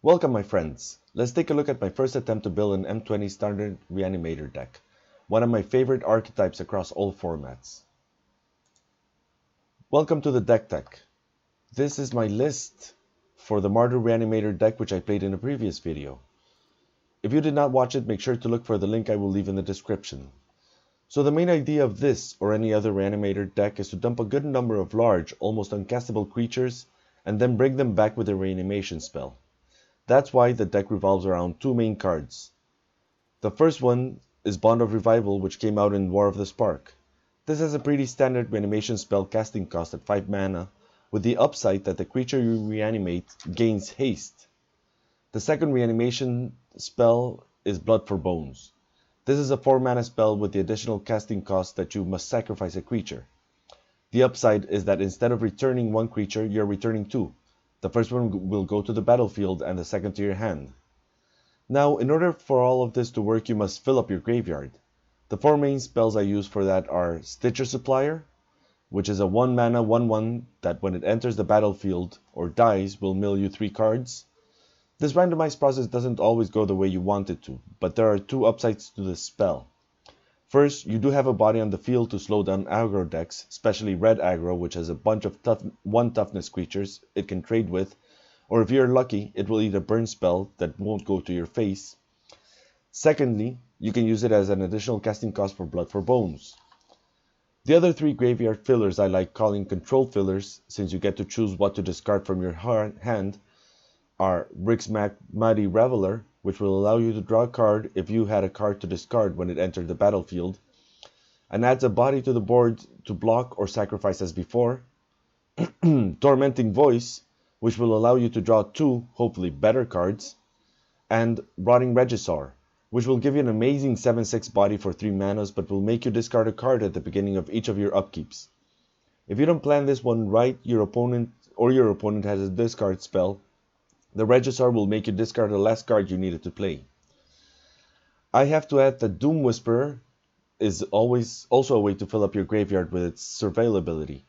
Welcome my friends, let's take a look at my first attempt to build an M20 standard Reanimator deck, one of my favorite archetypes across all formats. Welcome to the deck tech. This is my list for the Mardu Reanimator deck which I played in a previous video. If you did not watch it, make sure to look for the link I will leave in the description. So the main idea of this or any other Reanimator deck is to dump a good number of large, almost uncastable creatures and then bring them back with a reanimation spell. That's why the deck revolves around two main cards. The first one is Bond of Revival, which came out in War of the Spark. This has a pretty standard reanimation spell casting cost at 5 mana, with the upside that the creature you reanimate gains haste. The second reanimation spell is Blood for Bones. This is a 4 mana spell with the additional casting cost that you must sacrifice a creature. The upside is that instead of returning one creature, you're returning two. The first one will go to the battlefield and the second to your hand. Now, in order for all of this to work, you must fill up your graveyard. The four main spells I use for that are Stitcher Supplier, which is a 1 mana 1/1 that when it enters the battlefield or dies will mill you 3 cards. This randomized process doesn't always go the way you want it to, but there are two upsides to this spell. First, you do have a body on the field to slow down aggro decks, especially red aggro, which has a bunch of 1 toughness creatures it can trade with, or if you're lucky, it will eat a burn spell that won't go to your face. Secondly, you can use it as an additional casting cost for Blood for Bones. The other 3 graveyard fillers I like calling control fillers, since you get to choose what to discard from your hand, are Rick's Mighty Reveler, which will allow you to draw a card if you had a card to discard when it entered the battlefield, and adds a body to the board to block or sacrifice as before. Tormenting Voice, which will allow you to draw 2, hopefully better cards, and Rotting Regisaur, which will give you an amazing 7/6 body for 3 manas but will make you discard a card at the beginning of each of your upkeeps. If you don't plan this one right, your opponent has a discard spell, the Regisaur will make you discard the last card you needed to play. I have to add that Doom Whisperer is always also a way to fill up your graveyard with its surveil ability,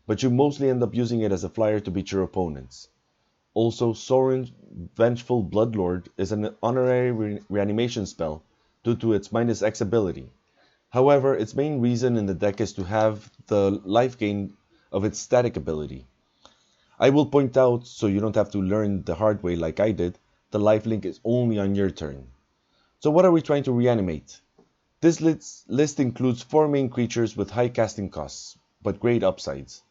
but you mostly end up using it as a flyer to beat your opponents. Also, Sorin Vengeful Bloodlord is an honorary reanimation spell due to its -X ability. However, its main reason in the deck is to have the life gain of its static ability. I will point out, so you don't have to learn the hard way like I did, the lifelink is only on your turn. So what are we trying to reanimate? This list includes 4 main creatures with high casting costs, but great upsides.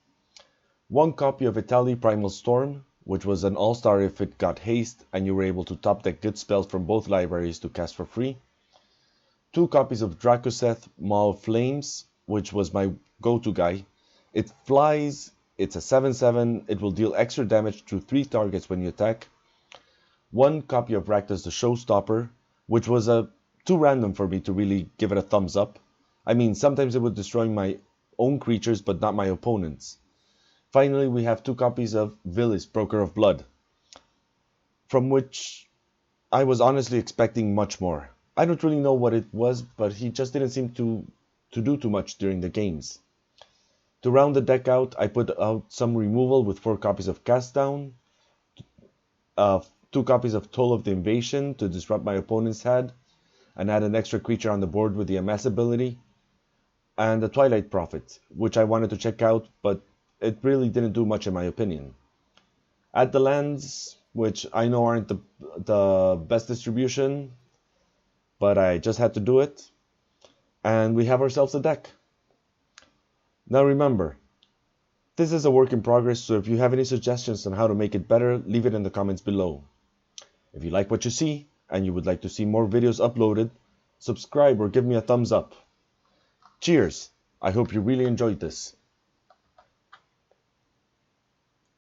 1 copy of Italy Primal Storm, which was an all-star if it got haste and you were able to top deck good spells from both libraries to cast for free. 2 copies of Dracoseth Maw of Flames, which was my go-to guy. It flies, it's a 7/7, it will deal extra damage to 3 targets when you attack. 1 copy of Rakdos the Showstopper, which was too random for me to really give it a thumbs up. I mean, sometimes it would destroy my own creatures but not my opponents. Finally, we have 2 copies of Villis, Broker of Blood, from which I was honestly expecting much more. I don't really know what it was, but he just didn't seem to do too much during the games. To round the deck out, I put out some removal with 4 copies of Cast Down, 2 copies of Toll of the Invasion to disrupt my opponent's hand, and add an extra creature on the board with the Amass ability, and a Twilight Prophet, which I wanted to check out, but it really didn't do much in my opinion. Add the lands, which I know aren't the best distribution, but I just had to do it, and we have ourselves a deck. Now remember, this is a work in progress, so if you have any suggestions on how to make it better, leave it in the comments below. If you like what you see, and you would like to see more videos uploaded, subscribe or give me a thumbs up. Cheers! I hope you really enjoyed this.